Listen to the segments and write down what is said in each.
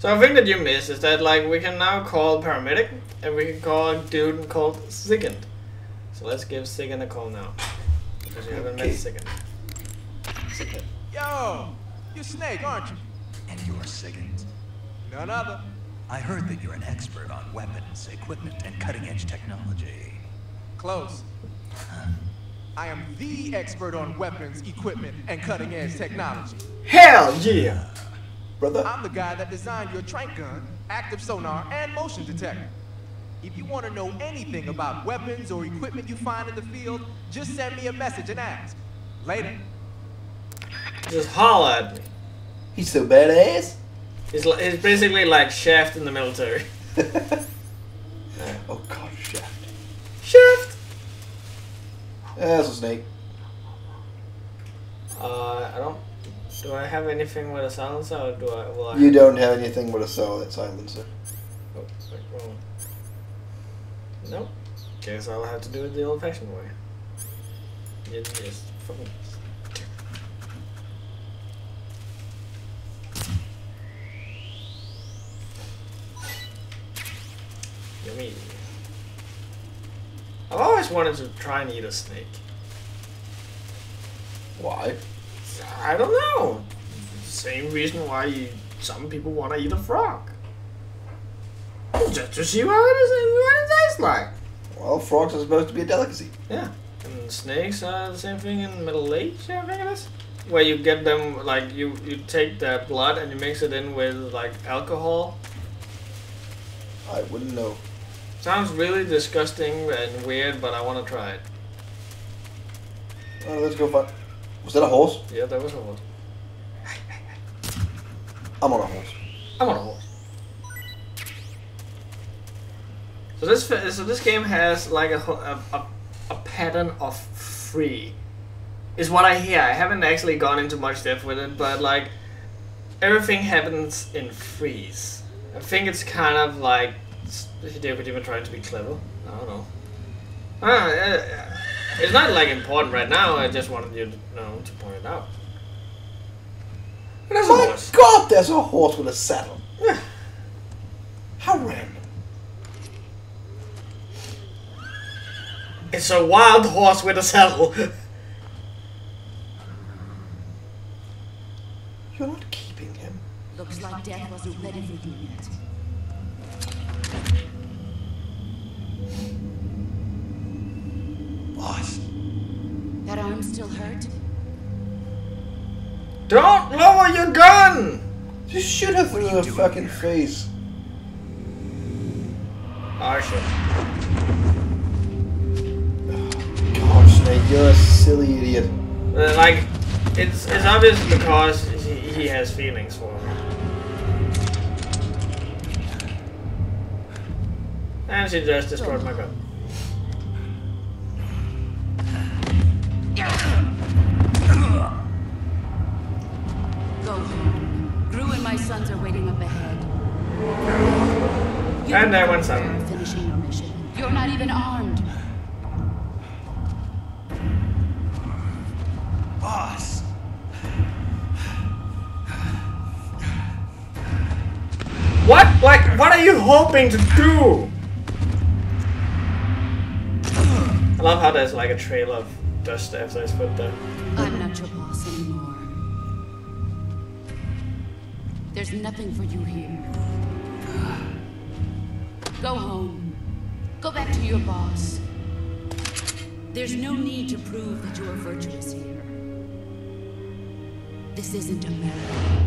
So a thing that you miss is that like we can now call paramedic and we can call a dude called Sigint. So let's give Sigint a call now. Because you haven't met Sigint. Sigint. Yo! You're Snake, aren't you? And you're Sigint. None other. I heard that you're an expert on weapons, equipment, and cutting-edge technology. Close. I am the expert on weapons, equipment, and cutting-edge technology. Hell yeah! Brother? I'm the guy that designed your trank gun, active sonar, and motion detector. If you want to know anything about weapons or equipment you find in the field, just send me a message and ask. Later. Just holler at me. He's so badass. He's basically like Shaft in the military. Oh god, Shaft. Shaft! That's a snake. I don't... Do I have anything with a silencer or do I... Will I You don't have anything but a solid silencer. Oh, wrong. Nope. Guess I'll have to do it the old-fashioned way. You just fucking... Yummy. I've always wanted to try and eat a snake. Why? I don't know. Same reason why some people want to eat a frog. Just to see what it tastes like. Well, frogs are supposed to be a delicacy. Yeah. And snakes are the same thing in the Middle Age, I think it is. Where you get them, like, you take the blood and you mix it in with, like, alcohol. I wouldn't know. Sounds really disgusting and weird, but I want to try it. Oh, let's go find... Was that a horse? Yeah, that was a horse. I'm on a horse. I'm on a horse. So this game has like a pattern of free, is what I hear. I haven't actually gone into much depth with it, but like everything happens in freeze. I think it's kind of like Hideo Kojima trying to be clever. I don't know. It's not like important right now. I just wanted you to know to point it out. There's a My horse. god, there's a horse with a saddle. Yeah. How random. It's a wild horse with a saddle. You're not keeping him. Looks like death wasn't ready for you yet. Boss. That arm still hurt? Don't lower your gun! Just shoot her through the fucking face. Oh shit. God, Snake, you're a silly idiot. Like, it's obvious because he has feelings for her. And she just destroyed my gun. Go home. Gru and my sons are waiting up ahead. And there went some. Finishing your mission. You're not even armed. Boss. What? Like, what are you hoping to do? I love how there's like a trail of dust after his foot there. I'm not your boss anymore. There's nothing for you here. Go home. Go back to your boss. There's no need to prove that you are virtuous here. This isn't America.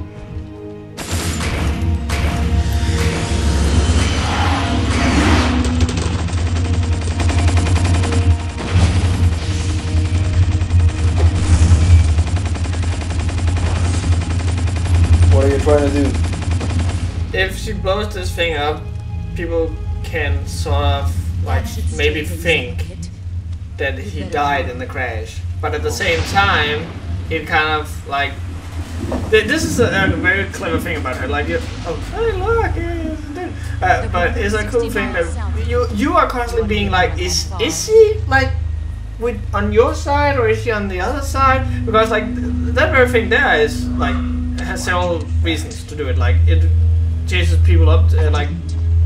What are you trying to do? If she blows this thing up, people can sort of like maybe think that he died in the crash, but at the same time, it kind of like this is a very clever thing about her. Like, oh, hey, look, but it's a cool thing that you are constantly being like, is she like with on your side or is she on the other side? Because like that very thing there is like has several reasons to do it. Like chases people up, like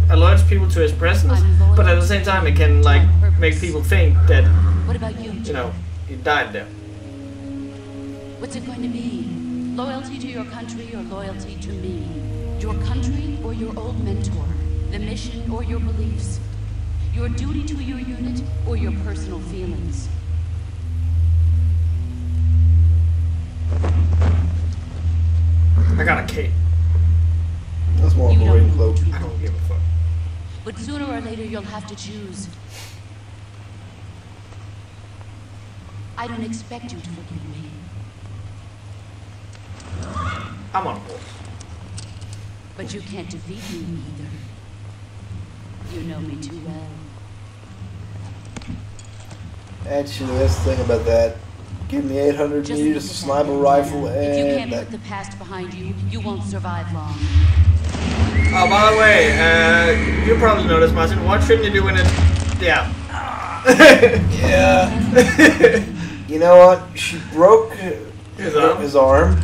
alerts people to his presence, but at the same time it can like make people think that, What about you? you know, he died there. What's it going to be? Loyalty to your country or loyalty to me? Your country or your old mentor? The mission or your beliefs? Your duty to your unit or your personal feelings? I got a cape. That's more of You a don't rain know cloak. what to I don't give a fuck. But sooner or later you'll have to choose. I don't expect you to forgive me. I'm on board. But you can't defeat me either. You know me too well. Actually, that's the thing about that. Give me 800 Just meters, look at sniper that rifle, bandana. If you and can't that. put the past behind you, you won't survive long. Oh, by the way, you probably know this, Martin. What shouldn't you do when it... Yeah. Yeah. You know what? She broke his arm.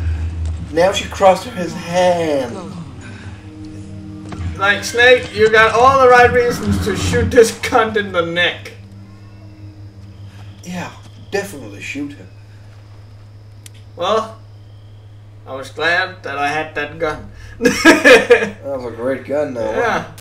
Now she crossed his hand. Like, Snake, you got all the right reasons to shoot this cunt in the neck. Yeah, definitely shoot him. Well, I was glad that I had that gun. That was a great gun, though. Yeah.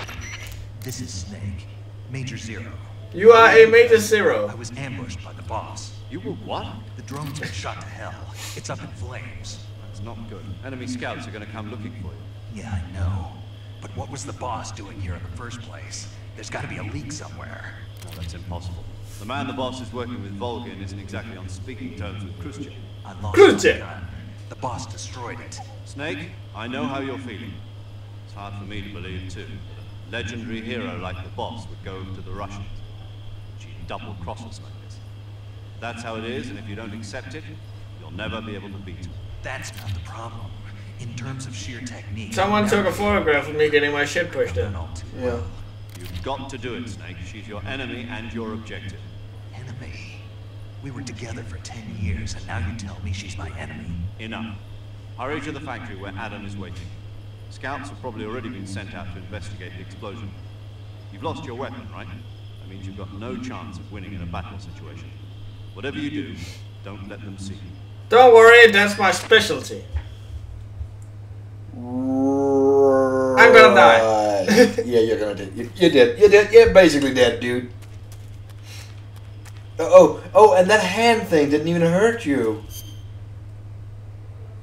This is Snake, Major Zero. You are a Major I Zero. was ambushed by the boss. You were what? The drone's been shot to hell. It's up in flames. That's not good. Enemy scouts are going to come looking for you. Yeah, I know. But what was the boss doing here in the first place? There's got to be a leak somewhere. No, that's impossible. The man the boss is working with, Volgin, isn't exactly on speaking terms with Khrushchev. I lost Khrushchev. my gun. The boss destroyed it. Snake, I know how you're feeling. It's hard for me to believe, too, that a legendary hero like the boss would go to the Russians. She'd double-cross us like this. That's how it is, and if you don't accept it, you'll never be able to beat her. That's not the problem. In terms of sheer technique... Someone took a photograph of me getting my shit pushed in. All too Yeah. well. You've got to do it, Snake. She's your enemy and your objective. Enemy? We were together for 10 years, and now you tell me she's my enemy. Enough. Hurry to the factory where Adam is waiting. Scouts have probably already been sent out to investigate the explosion. You've lost your weapon, right? That means you've got no chance of winning in a battle situation. Whatever you do, don't let them see you. Don't worry, that's my specialty. I'm gonna die. Yeah, you're gonna die. You're dead. You're dead. You're basically dead, dude. Oh, and that hand thing didn't even hurt you.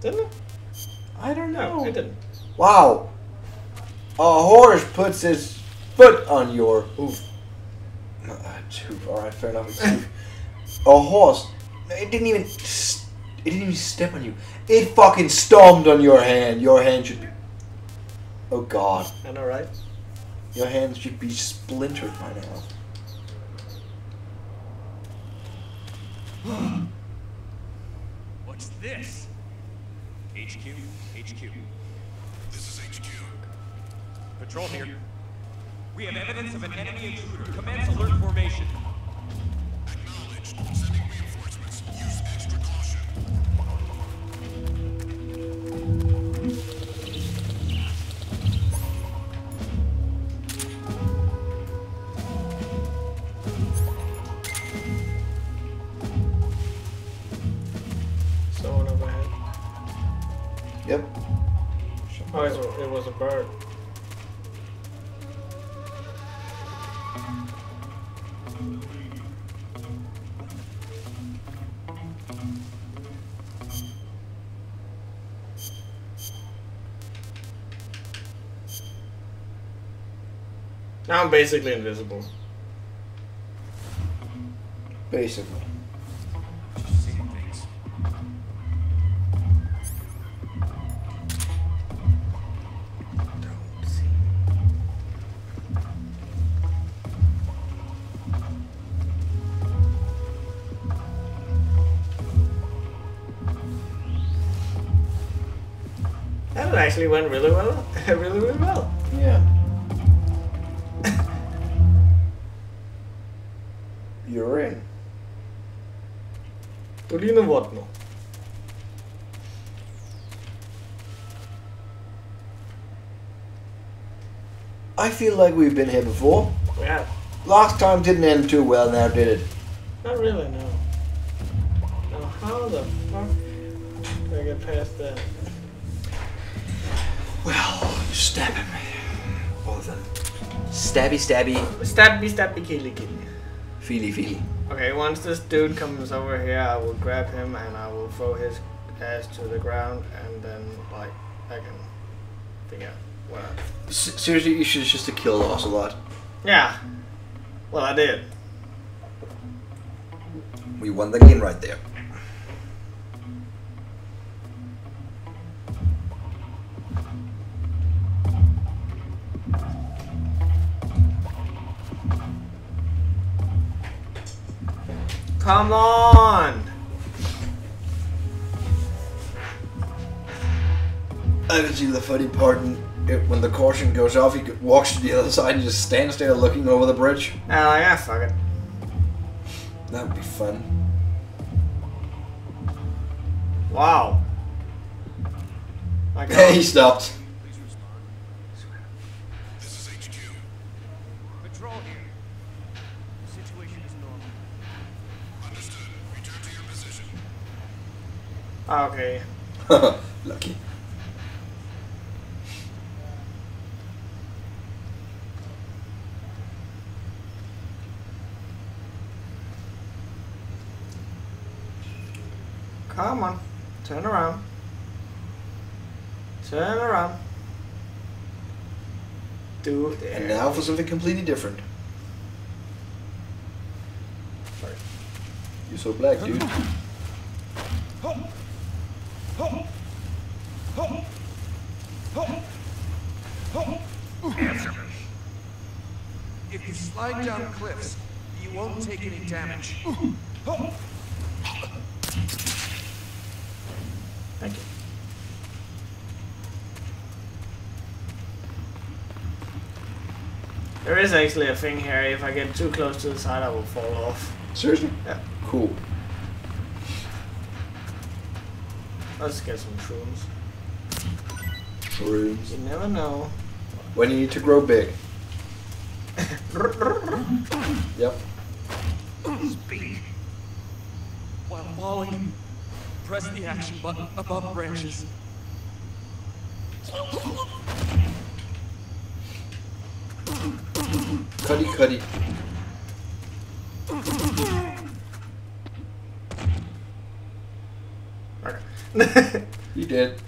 Didn't it? I don't know. No, it didn't. Wow. A horse puts his foot on your hoof. Alright, fair enough. A horse. It didn't even step on you. It fucking stomped on your hand. Your hand should be... Oh god. I know, right? Your hand should be splintered by now. What's this? HQ? HQ. This is HQ. Patrol here. We have evidence of an enemy intruder. Commence alert formation. Acknowledged. Sending reinforcements. Use extra caution. Someone overhead. Yep. Oh, it was a bird. Now I'm basically invisible. Basically. Just seeing things. That actually went really well. really well. Yeah. You're in. Tulino wodno. I feel like we've been here before. We have. Last time didn't end too well, now did it? Not really, no. Now, how the fuck do I get past that? Well, stab him. All of them. Stabby, stabby. Stabby, stabby, killy, killy. Feely, feely. Okay, once this dude comes over here, I will grab him and I will throw his ass to the ground, and then, like, I can figure out what I... Seriously, you should just have killed us a lot. Yeah. Well, I did. We won the game right there. Come on! I can see the funny part when the caution goes off, he walks to the other side and just stands there looking over the bridge. Oh, yeah, fuck it. That would be fun. Wow. My Hey, he God. stopped. Please respond. This is HQ. Patrol here. The situation is normal. Understood. Return to your position. Okay. Lucky. Come on. Turn around. Turn around. Do it. And now for something completely different. Sorry. You're so black, dude. If you slide down cliffs, you won't take any damage. Thank you. There is actually a thing here. If I get too close to the side, I will fall off. Seriously? Yeah. Cool. Let's get some shrooms. Shrooms. You never know. When you need to grow big. Yep. Speak. While falling, press the action button above branches. Cuddy, cuddy. Okay. He did.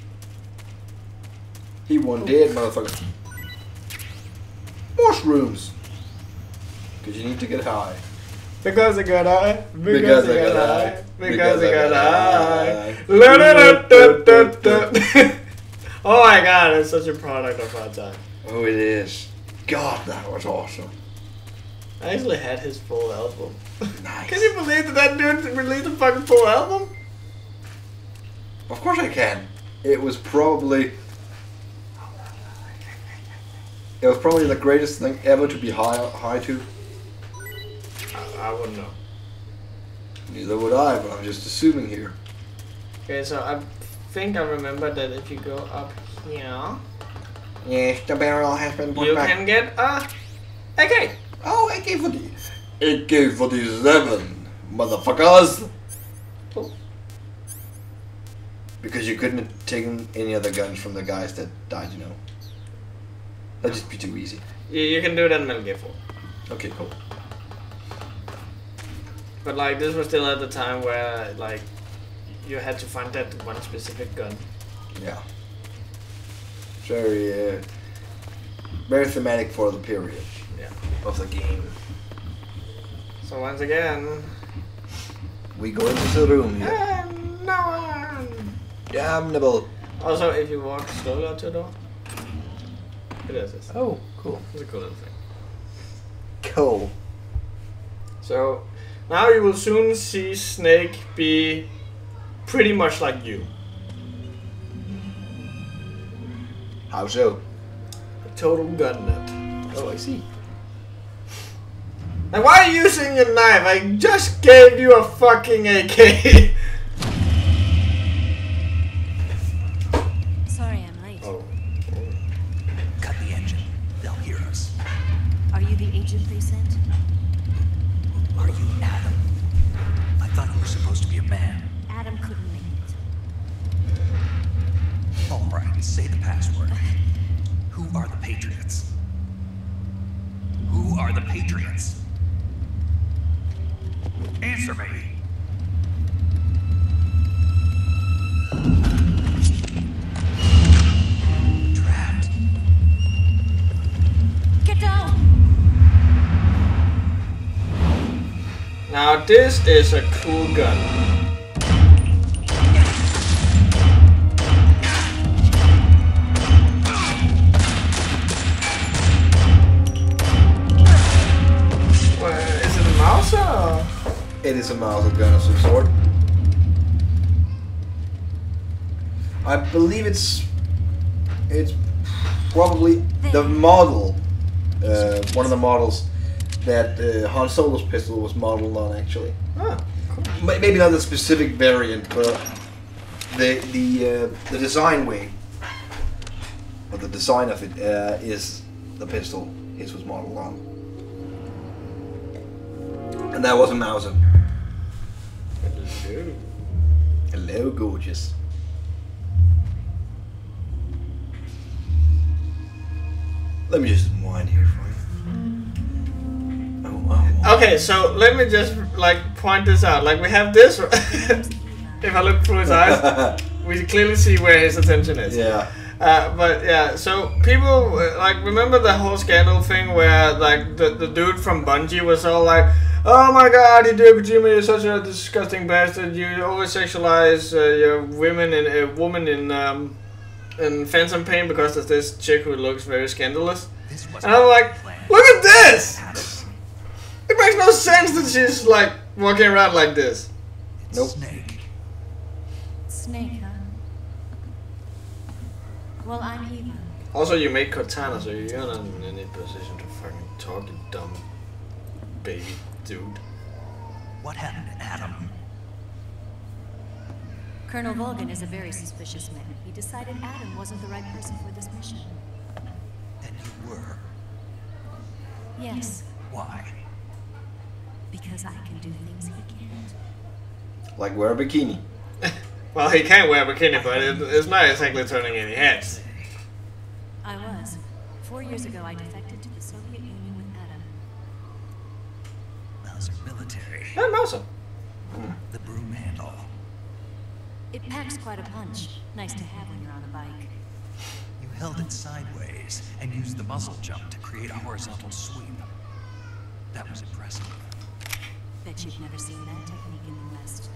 He won dead, motherfucker. Mushrooms. Because you need to get high. Because I got high. Because I got high. Because I got high. high. La-da-da-da-da-da. Oh my god, it's such a product of our time. Oh, it is. God, that was awesome. I actually had his full album. Nice. Can you believe that dude released a fucking full album? Of course I can. It was probably the greatest thing ever to be high to. I wouldn't know. Neither would I, but I'm just assuming here. Okay, so I think I remember that if you go up here, Yes, the barrel has been put you back. can get a AK. Oh, AK-47. AK-47, motherfuckers. Cool. Because you couldn't have taken any other guns from the guys that died, you know. That'd just be too easy. You can do that in Metal Gear 4. Okay, cool. But like this was still at the time where like you had to find that one specific gun. Yeah. Very, very thematic for the period Yeah. of the game. So once again, We go into the room here. no one. Damnable. Also, if you walk slowly out to the door, it is. It's Oh, cool. a cool little thing. Cool. So now you will soon see Snake be pretty much like you. How so? A total gun nut. Oh, I see. And why are you using your knife? I just gave you a fucking AK. Sorry I'm late. Oh. Cut the engine. They'll hear us. the agent they sent? Are you Adam? I thought you were supposed to be a man. Adam couldn't make it. All right, say the password. Who are the Patriots? Who are the Patriots? Answer me. Trapped. Get down! Now this is a cool gun. Is it a Mauser? Or? It is a Mauser gun of some sort. I believe it's probably the model, one of the models that Han Solo's pistol was modeled on, actually. Ah, cool. Maybe not the specific variant, but the design way, or the design of it is the pistol his was modeled on, and that was a Mauser. Hello. Hello, gorgeous. Let me just unwind here for you. Oh. Okay, so let me just like point this out. Like we have this. If I look through his eyes, we clearly see where his attention is. Yeah. But yeah, so people like remember the whole scandal thing where like the dude from Bungie was all like, "Oh my God, Hideo Kojima, you're such a disgusting bastard. You always sexualize your women and woman in Phantom Pain because there's this chick who looks very scandalous." And I'm like, look at this! It makes no sense that she's like walking around like this. Nope. Snake. Snake, huh? Well, I'm Eva. Also, you made Cortana, so you're not in any position to fucking talk, you dumb baby dude. What happened to Adam? Colonel Volgan is a very suspicious man. He decided Adam wasn't the right person for this mission. And you were. Yes, Why? because I can do things he can't. Like wear a bikini. Well, he can wear a bikini, but it's not exactly turning any heads. I was. 4 years ago, I defected to the Soviet Union with Adam. Mauser military. Yeah, Mauser. The broom handle. It packs quite a punch. Nice to have when you're on a bike. You held it sideways and used the muzzle jump to create a horizontal sweep. That was impressive. Bet you've never seen that technique in the West.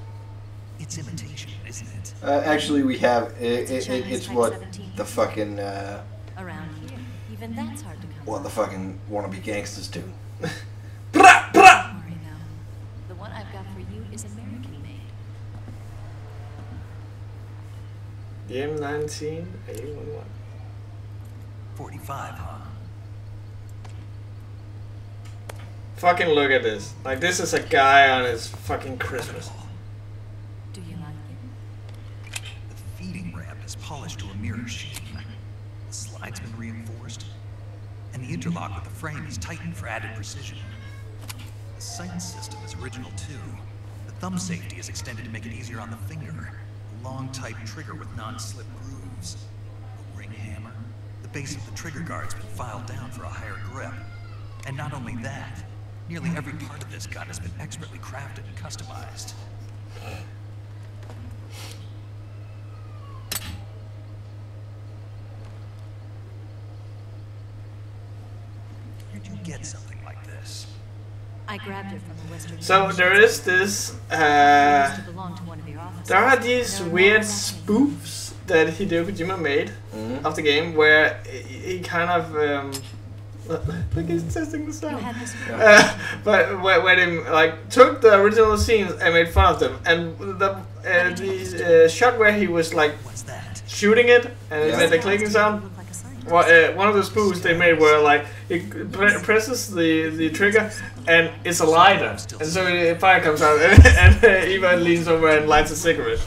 It's imitation, isn't it? Actually, we have it's what the fucking Around here, even that's hard to come what the by. fucking wannabe gangsters do. Don't worry though. The one I've got for you is American made. The M19 A11. 45, huh? Fucking look at this. Like, this is a guy on his fucking Christmas. Do you like it? The feeding ramp is polished to a mirror sheen. The slide's been reinforced, and the interlock with the frame is tightened for added precision. The sight system is original too. The thumb safety is extended to make it easier on the finger. A long type trigger with non-slip grooves. A ring hammer. The base of the trigger guard's been filed down for a higher grip. And not only that, nearly every part of this gun has been expertly crafted and customized. Where'd you get something like this? I grabbed it from the Western. So there is this. It used to belong to one of your officers. There are these No, no, weird that's me. spoofs that Hideo Kojima made of the game where he kind of. Look, he's testing the You sound. had this. But where they like took the original scenes and made fun of them, and the shot where he was like What's that? shooting it and it Yeah. made the clicking sound. Look like a scientist. Well, one of the spoofs they made where like he presses the trigger and it's a lighter, and so the fire comes out and Eva leans over and lights a cigarette.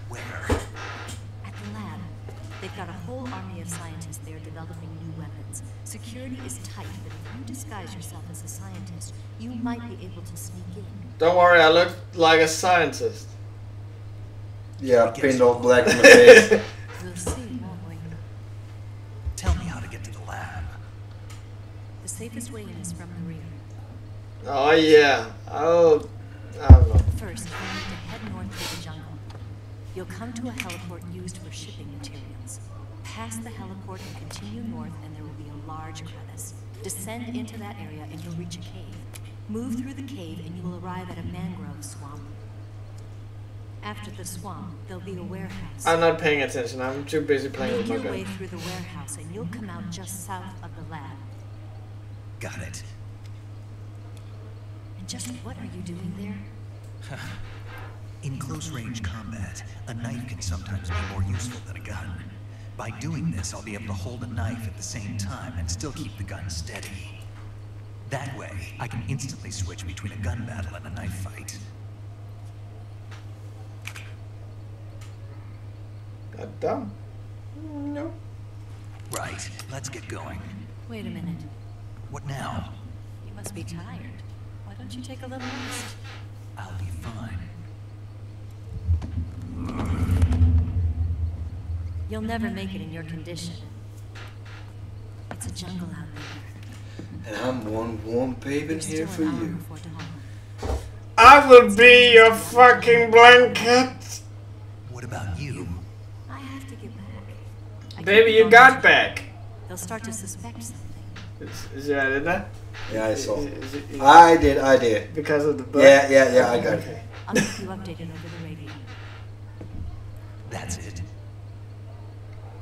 Where? At the lab, they've got a whole army of scientists there developing new new weapons. Security is tight, but if you disguise yourself as a scientist, you might be able to sneak in. Don't worry, I look like a scientist. Yeah, paint all black in the face. We'll see, won't we? Tell me how to get to the lab. The safest way in is from the rear. Oh yeah. Oh, I don't know. First, you need to head north through the jungle. You'll come to a heliport used for shipping materials. Pass the heliport and continue north, and there will be a large crevice. Descend into that area and you'll reach a cave. Move through the cave and you will arrive at a mangrove swamp. After the swamp, there'll be a warehouse. I'm not paying attention. I'm too busy playing with Make my your way gun. through the warehouse and you'll come out just south of the lab. Got it. And just what are you doing there? In close-range combat, a knife can sometimes be more useful than a gun. By doing this, I'll be able to hold a knife at the same time and still keep the gun steady. That way, I can instantly switch between a gun battle and a knife fight. That dumb? No. Right, let's get going. Wait a minute. What now? You must be tired. Why don't you take a little rest? I'll be fine. You'll never make it in your condition. It's a jungle out there. And I'm one warm babe in There's here still for an hour you. before dawn. I will be your fucking blanket. What about you? I have to get back. I can't Baby, be you gone got much. back. They'll start to suspect something. Is that in there? Yeah, I saw. Is it I did. because of the book? Yeah, I got it. Okay. I'll keep you updated over the radio. That's it.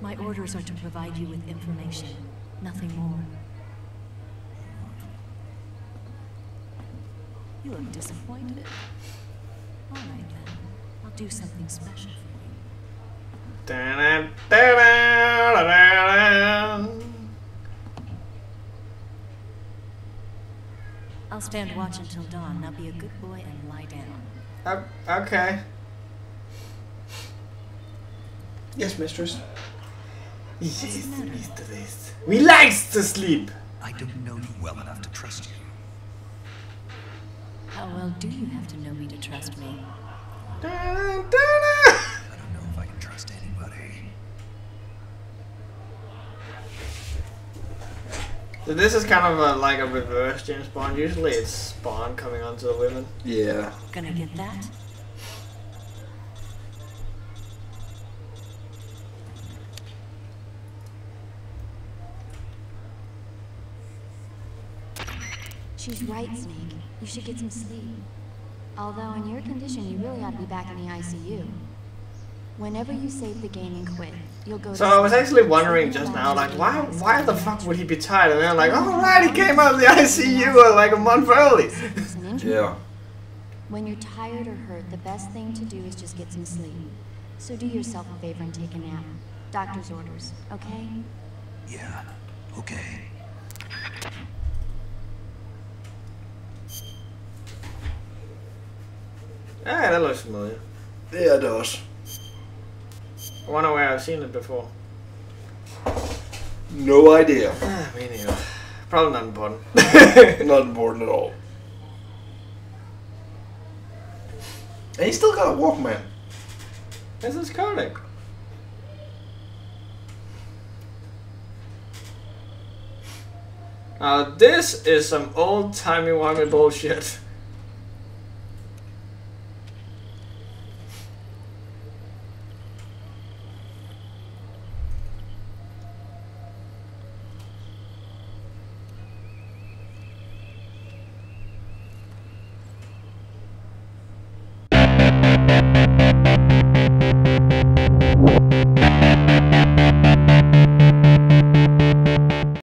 My orders are to provide you with information, nothing more. You look disappointed. All right then, I'll do something special for you. I'll stand watch until dawn. Now be a good boy and lie down. Okay. Yes, mistress. Yes, mistress. We likes to sleep. I don't know you well enough to trust you. How well do you have to know me to trust me? I don't know if I can trust anybody. So this is kind of like a reverse James Bond. Usually it's Spawn coming onto the women. Yeah. Gonna get that? She's right, Snake. You should get some sleep. Although in your condition, you really ought to be back in the ICU. Whenever you save the game and quit, you'll go. So I was actually wondering just now, like, why the fuck would he be tired? And then like, oh right, he came out of the ICU like a month early. Yeah. When you're tired or hurt, the best thing to do is just get some sleep. So do yourself a favor and take a nap. Doctor's orders, okay? Yeah, okay. Yeah, that looks familiar. Yeah, it does. I wonder where I've seen it before. No idea. Me neither. Probably not important. Not important at all. And he still got a Walkman. This is Kodak. This is some old-timey-wimey bullshit.